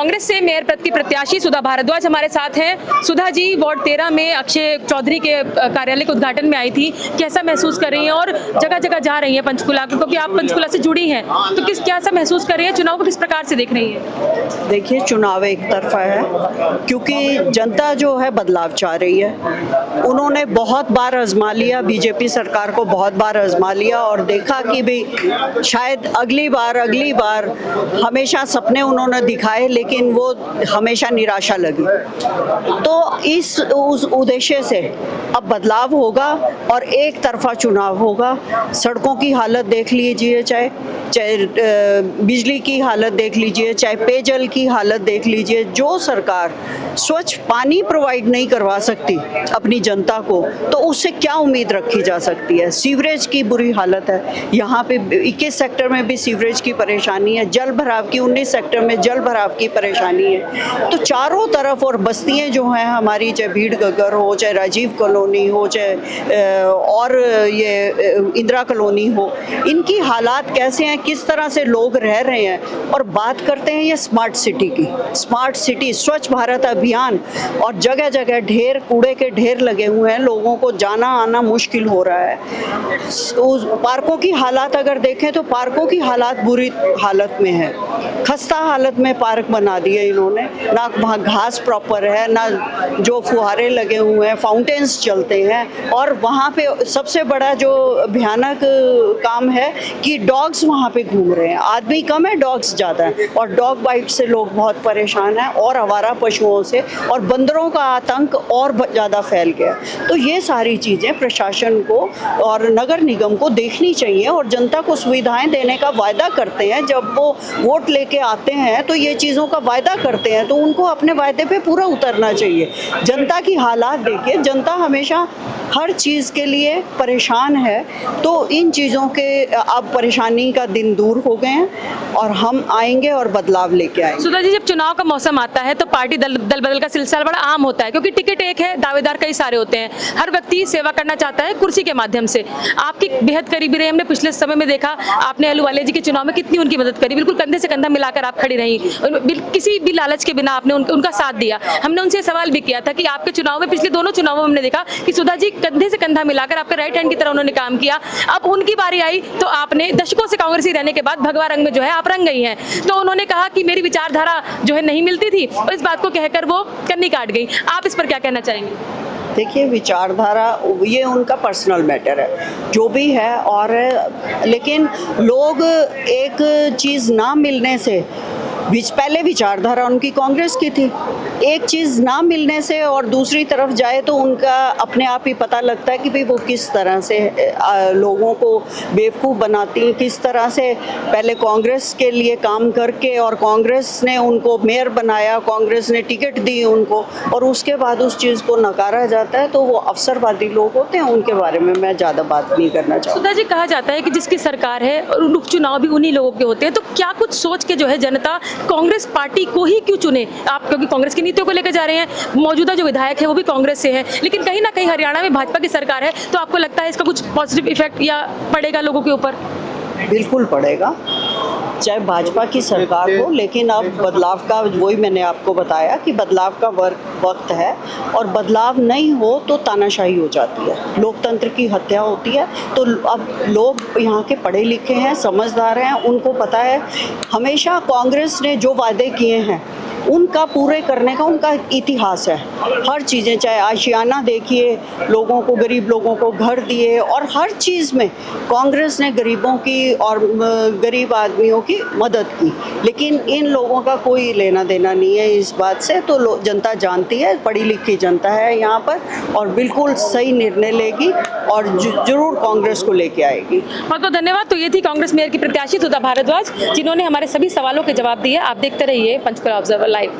कांग्रेस से मेयर पद की प्रत्याशी सुधा भारद्वाज हमारे साथ हैं। सुधा जी, वार्ड 13 में अक्षय चौधरी के कार्यालय के उद्घाटन में आई थी, कैसा महसूस कर रही हैं और जगह जगह जा रही हैं पंचकुला, क्योंकि आप पंचकुला से जुड़ी हैं, तो कैसा महसूस कर रही हैं, चुनाव को किस प्रकार से देख रही हैं? देखिए, चुनाव एक तरफा है क्योंकि जनता जो है बदलाव चाह रही है। उन्होंने बहुत बार आजमा लिया, बीजेपी सरकार को बहुत बार आजमा लिया और देखा कि भाई शायद अगली बार हमेशा सपने उन्होंने दिखाए लेकिन वो हमेशा निराशा लगी। तो उस उद्देश्य से अब बदलाव होगा और एक तरफा चुनाव होगा। सड़कों की हालत देख लीजिए, चाहे बिजली की हालत देख लीजिए, चाहे पेयजल की हालत देख लीजिए। जो सरकार स्वच्छ पानी प्रोवाइड नहीं करवा सकती अपनी जनता को, तो उससे क्या उम्मीद रखी जा सकती है। सीवरेज की बुरी हालत है, यहाँ पे 21 सेक्टर में भी सीवरेज की परेशानी है, जल भराव की 19 सेक्टर में जल भराव की परेशानी है। तो चारों तरफ और बस्तियाँ जो हैं हमारी, चाहे भीड़ गगर हो, चाहे राजीव कॉलोनी हो, चाहे और ये इंदिरा कॉलोनी हो, इनकी हालात कैसे हैं, किस तरह से लोग रह रहे हैं। और बात करते हैं ये स्मार्ट सिटी की, स्मार्ट सिटी, स्वच्छ भारत अभियान, और जगह जगह ढेर, कूड़े के ढेर लगे हुए हैं, लोगों को जाना आना मुश्किल हो रहा है। उस पार्कों की हालात अगर देखें तो पार्कों की हालात बुरी हालत में है, खस्ता हालत में पार्क बना दिए इन्होंने, ना वहाँ घास प्रॉपर है, ना जो फुहारे लगे हुए हैं, फाउंटेन्स चलते हैं। और वहाँ पे सबसे बड़ा जो भयानक काम है कि डॉग्स वहाँ पे घूम रहे हैं, आदमी कम है, डॉग्स ज़्यादा है, और डॉग बाइट से लोग बहुत परेशान हैं, और आवारा पशुओं से, और बंदरों का आतंक और ज़्यादा फैल गया। तो ये सारी चीज़ें प्रशासन को और नगर निगम को देखनी चाहिए, और जनता को सुविधाएं देने का वायदा करते हैं। जब वो वोट लेके आते हैं तो ये चीज़ों का वायदा करते हैं, तो उनको अपने वायदे पे पूरा उतरना चाहिए। जनता की हालात देखिए, जनता हमेशा हर चीज़ के लिए परेशान है, तो इन चीज़ों के अब परेशानी का दिन दूर हो गए हैं और हम आएंगे और बदलाव लेके आएंगे। सुधा जी, जब चुनाव का मौसम आता है तो पार्टी दल बदल का सिलसिला बड़ा आम होता है, क्योंकि टिकट एक है, दावेदार कई सारे होते हैं, हर व्यक्ति सेवा करना चाहता है कुर्सी के माध्यम से। आपकी बेहद करीबी रही, हमने पिछले समय में देखा आपने अहलुवालिया जी के चुनाव में कितनी उनकी मदद करी, बिल्कुल कंधे से कंधा मिलाकर आप खड़ी रही, किसी भी लालच के बिना आपने उनका साथ दिया। हमने उनसे सवाल भी किया था कि आपके चुनाव में, पिछले दोनों चुनावों में हमने देखा कि सुधा जी कंधे से कंधा मिलाकर आपके राइट हैंड की तरह उन्होंने काम किया। अब उनकी बारी आई तो आपने दशकों से कांग्रेसी रहने के बाद भगवा रंग में जो है आप रंग गई हैं, तो उन्होंने कहा कि मेरी विचारधारा जो है नहीं मिलती थी, और इस बात को कहकर वो कन्नी काट गई। आप इस पर क्या कहना चाहेंगे? देखिए, विचारधारा ये उनका पर्सनल मैटर है, जो भी है। और लेकिन लोग एक चीज़ ना मिलने से, पहले विचारधारा उनकी कांग्रेस की थी, एक चीज़ ना मिलने से और दूसरी तरफ जाए तो उनका अपने आप ही पता लगता है कि भाई वो किस तरह से लोगों को बेवकूफ़ बनाती है, किस तरह से पहले कांग्रेस के लिए काम करके, और कांग्रेस ने उनको मेयर बनाया, कांग्रेस ने टिकट दी उनको, और उसके बाद उस चीज़ को नकारा जाता है। तो वो अवसरवादी लोग होते हैं, उनके बारे में मैं ज़्यादा बात नहीं करना चाहूँगी। सुधा जी, कहा जाता है कि जिसकी सरकार है और उपचुनाव भी उन्हीं लोगों के होते हैं, तो क्या कुछ सोच के जो है जनता कांग्रेस पार्टी को ही क्यों चुने? आप क्योंकि कांग्रेस की नीतियों को लेकर जा रहे हैं, मौजूदा जो विधायक है वो भी कांग्रेस से है, लेकिन कहीं ना कहीं हरियाणा में भाजपा की सरकार है, तो आपको लगता है इसका कुछ पॉजिटिव इफेक्ट या पड़ेगा लोगों के ऊपर? बिल्कुल पड़ेगा, चाहे भाजपा की सरकार हो, लेकिन अब बदलाव का, वही मैंने आपको बताया कि बदलाव का वक्त है, और बदलाव नहीं हो तो तानाशाही हो जाती है, लोकतंत्र की हत्या होती है। तो अब लोग यहाँ के पढ़े लिखे हैं, समझदार हैं, उनको पता है हमेशा कांग्रेस ने जो वादे किए हैं उनका पूरे करने का उनका इतिहास है। हर चीज़ें, चाहे आशियाना देखिए, लोगों को, गरीब लोगों को घर दिए, और हर चीज़ में कांग्रेस ने गरीबों की और गरीब आदमियों की मदद की। लेकिन इन लोगों का कोई लेना देना नहीं है इस बात से, तो जनता जानती है, पढ़ी लिखी जनता है यहाँ पर, और बिल्कुल सही निर्णय लेगी और जरूर कांग्रेस को लेके आएगी। बहुत बहुत धन्यवाद। तो ये थी कांग्रेस मेयर की प्रत्याशी सुधा भारद्वाज, जिन्होंने हमारे सभी सवालों के जवाब दिए। आप देखते रहिए पंचकुला ऑब्जर्वर लाइव।